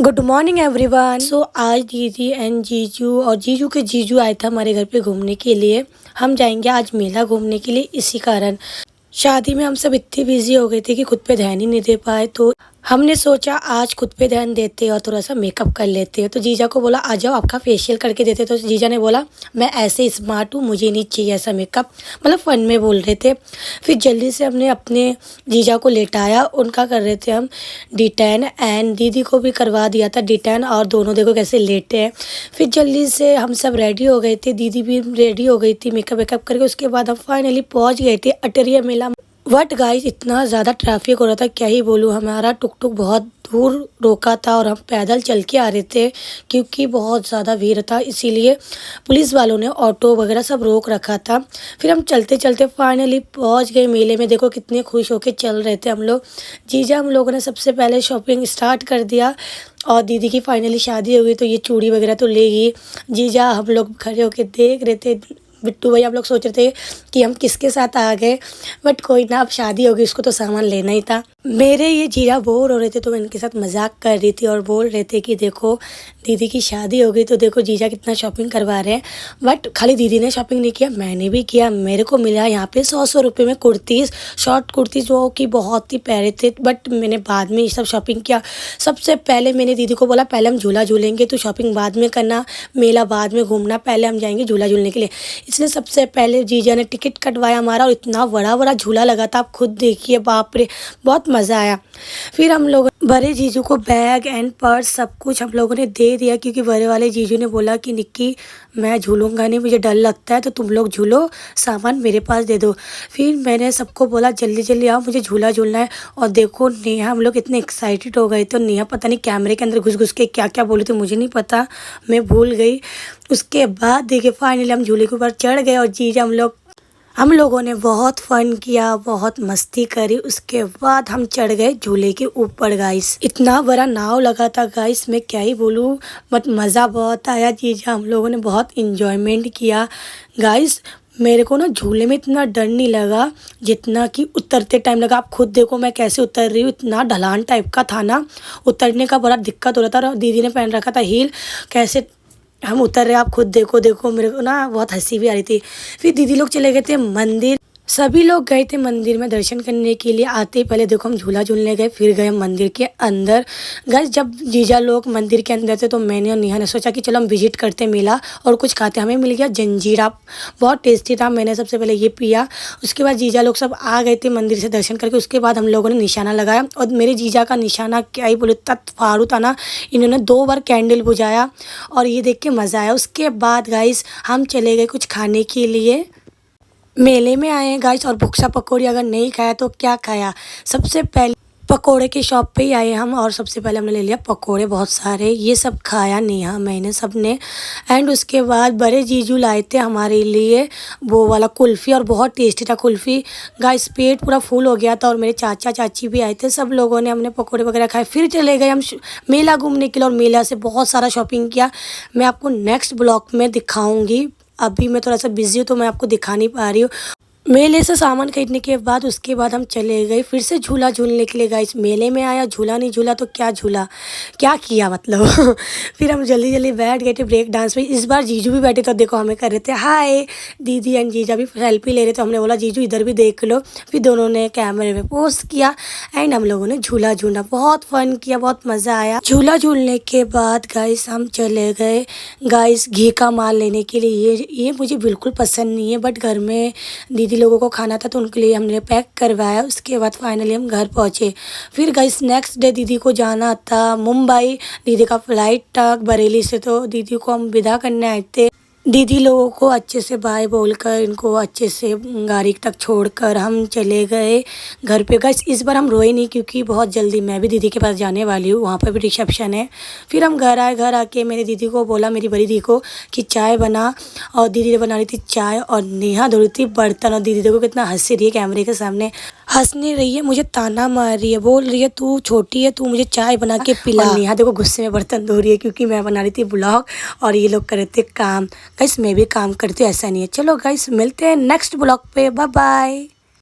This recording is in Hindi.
Good morning everyone. सो आज दीदी एंड जीजू और जीजू के जीजू आए थे हमारे घर पे घूमने के लिए। हम जाएंगे आज मेला घूमने के लिए। इसी कारण शादी में हम सब इतने बिजी हो गए थे कि खुद पे ध्यान ही नहीं दे पाए, तो हमने सोचा आज खुद पे ध्यान देते और थोड़ा सा मेकअप कर लेते हैं। तो जीजा को बोला आ जाओ आपका फेशियल करके देते। तो जीजा ने बोला मैं ऐसे स्मार्ट हूँ, मुझे नहीं चाहिए ऐसा मेकअप, मतलब फ़न में बोल रहे थे। फिर जल्दी से हमने अपने जीजा को लेटाया, उनका कर रहे थे हम डिटेन, एंड दीदी को भी करवा दिया था डिटेन, और दोनों देखो कैसे लेटे हैं। फिर जल्दी से हम सब रेडी हो गए थे, दीदी भी रेडी हो गई थी मेकअप वेकअप करके। उसके बाद हम फाइनली पहुँच गए थे अटरिया मेला। बट गाइस इतना ज़्यादा ट्रैफिक हो रहा था, क्या ही बोलूँ। हमारा टुक टुक बहुत दूर रोका था और हम पैदल चल के आ रहे थे क्योंकि बहुत ज़्यादा भीड़ था, इसीलिए पुलिस वालों ने ऑटो वगैरह सब रोक रखा था। फिर हम चलते चलते फाइनली पहुंच गए मेले में। देखो कितने खुश होके चल रहे थे हम लोग। जीजा हम लोगों ने सबसे पहले शॉपिंग स्टार्ट कर दिया, और दीदी की फाइनली शादी हो गई तो ये चूड़ी वगैरह तो लेगी। जीजा हम लोग खड़े होके देख रहे थे। बिट्टू भाई आप लोग सोच रहे थे कि हम किसके साथ आ गए, बट कोई ना, अब शादी होगी, उसको तो सामान लेना ही था। मेरे ये जीजा बोर हो रहे थे तो मैं इनके साथ मजाक कर रही थी और बोल रहे थे कि देखो दीदी की शादी हो गई तो देखो जीजा कितना शॉपिंग करवा रहे हैं। बट खाली दीदी ने शॉपिंग नहीं किया, मैंने भी किया। मेरे को मिला यहाँ पे 100 रुपये में कुर्तीज़, शॉर्ट कुर्तीज़ जो कि बहुत ही प्यारे थे। बट मैंने बाद में ये सब शॉपिंग किया। सबसे पहले मैंने दीदी को बोला पहले हम झूला झूलेंगे, तो शॉपिंग बाद में करना, मेला बाद में घूमना, पहले हम जाएंगे झूला झूलने के लिए। इसलिए सबसे पहले जीजा ने टिकट कटवाया हमारा, और इतना बड़ा बड़ा झूला लगा था, आप खुद देखिए, बाप रे बहुत मज़ा आया। फिर हम लोग बड़े जीजू को बैग एंड पर्स सब कुछ हम लोगों ने दे दिया, क्योंकि बड़े वाले जीजू ने बोला कि निक्की मैं झूलूंगा नहीं, मुझे डर लगता है, तो तुम लोग झूलो, सामान मेरे पास दे दो। फिर मैंने सबको बोला जल्दी जल्दी आओ, मुझे झूला झूलना है। और देखो नेहा, हम लोग इतने एक्साइटेड हो गए थे। नेहा पता नहीं कैमरे के अंदर घुस घुस के क्या क्या बोली थी, मुझे नहीं पता, मैं भूल गई। उसके बाद देखिए फाइनली हम झूले के ऊपर चढ़ गए, और जीजा हम लोगों ने बहुत फन किया, बहुत मस्ती करी। उसके बाद हम चढ़ गए झूले के ऊपर। गाइस इतना बड़ा नाव लगा था गाइस, मैं क्या ही बोलूँ, बट मज़ा बहुत आया। जीजा हम लोगों ने बहुत इंजॉयमेंट किया। गाइस मेरे को ना झूले में इतना डर नहीं लगा जितना कि उतरते टाइम लगा। आप खुद देखो मैं कैसे उतर रही हूँ, इतना ढलान टाइप का था ना, उतरने का बड़ा दिक्कत हो रहा था। और दीदी ने पहन रखा था हील, कैसे हम उतर रहे, आप खुद देखो। देखो मेरे को ना बहुत हंसी भी आ रही थी। फिर दीदी लोग चले गए थे मंदिर, सभी लोग गए थे मंदिर में दर्शन करने के लिए। आते ही पहले देखो हम झूला झूलने गए, फिर गए मंदिर के अंदर। गाइस जब जीजा लोग मंदिर के अंदर थे तो मैंने और नेहा ने सोचा कि चलो हम विजिट करते मेला और कुछ खाते। हमें मिल गया जंजीरा, बहुत टेस्टी था। मैंने सबसे पहले ये पिया। उसके बाद जीजा लोग सब आ गए थे मंदिर से दर्शन करके। उसके बाद हम लोगों ने निशाना लगाया, और मेरे जीजा का निशाना क्या ही बोले, इतना फाड़ू था ना। इन्होंने 2 बार कैंडल बुझाया और ये देख के मज़ा आया। उसके बाद गाइस हम चले गए कुछ खाने के लिए। मेले में आए हैं गाइस, और भुक्सा पकौड़ी अगर नहीं खाया तो क्या खाया। सबसे पहले पकोड़े की शॉप पे ही आए हम, और सबसे पहले हमने ले लिया पकोड़े बहुत सारे। ये सब खाया नेहा मैंने सबने। एंड उसके बाद बड़े जीजू लाए थे हमारे लिए वो वाला कुल्फ़ी, और बहुत टेस्टी था कुल्फ़ी। गाइस पेट पूरा फुल हो गया था, और मेरे चाचा चाची भी आए थे। सब लोगों ने हमने पकोड़े वगैरह खाए। फिर चले गए हम मेला घूमने के लिए, और मेला से बहुत सारा शॉपिंग किया। मैं आपको नेक्स्ट ब्लॉग में दिखाऊँगी। अभी मैं थोड़ा सा बिजी हूँ तो मैं आपको दिखा नहीं पा रही हूँ। मेले से सामान खरीदने के बाद उसके बाद हम चले गए फिर से झूला झूलने के लिए। गाइस मेले में आया, झूला नहीं झूला तो क्या झूला, क्या किया मतलब। फिर हम जल्दी जल्दी बैठ गए थे ब्रेक डांस में। इस बार जीजू भी बैठे तो देखो हमें कर रहे थे हाय। दीदी एंड जीजा भी सेल्फी ले रहे थे, हमने बोला जीजू इधर भी देख लो। फिर दोनों ने कैमरे में पोस्ट किया, एंड हम लोगों ने झूला झूला, बहुत फन किया, बहुत मज़ा आया। झूला झूलने के बाद गाइस हम चले गए गाइस घी का माल लेने के लिए। ये मुझे बिल्कुल पसंद नहीं है, बट घर में दीदी लोगों को खाना था तो उनके लिए हमने पैक करवाया। उसके बाद फाइनली हम घर पहुंचे। फिर गाइस नेक्स्ट डे दीदी को जाना था मुंबई, दीदी का फ्लाइट था बरेली से, तो दीदी को हम विदा करने आए थे। दीदी लोगों को अच्छे से बाय बोलकर, इनको अच्छे से गाड़ी तक छोड़कर हम चले गए घर पे। गाइस इस बार हम रोए नहीं, क्योंकि बहुत जल्दी मैं भी दीदी के पास जाने वाली हूँ, वहाँ पर भी रिसेप्शन है। फिर हम घर आए, घर आके मेरी दीदी को बोला, मेरी बड़ी दीदी को, कि चाय बना। और दीदी ने बना रही थी चाय, और नेहा धो रही थी बर्तन। और दीदी देखो कितना हंस रही है कैमरे के सामने, हंस नहीं रही है, मुझे ताना मार रही है, बोल रही है तू छोटी है, तू मुझे चाय बना के पिला। और नेहा देखो गुस्से में बर्तन धो रही है, क्योंकि मैं बना रही थी ब्लॉग और ये लोग कर रहे थे काम। गाइस मैं भी काम करती हूँ, ऐसा नहीं है। चलो गाइस मिलते हैं नेक्स्ट ब्लॉग पे, बाय बाय।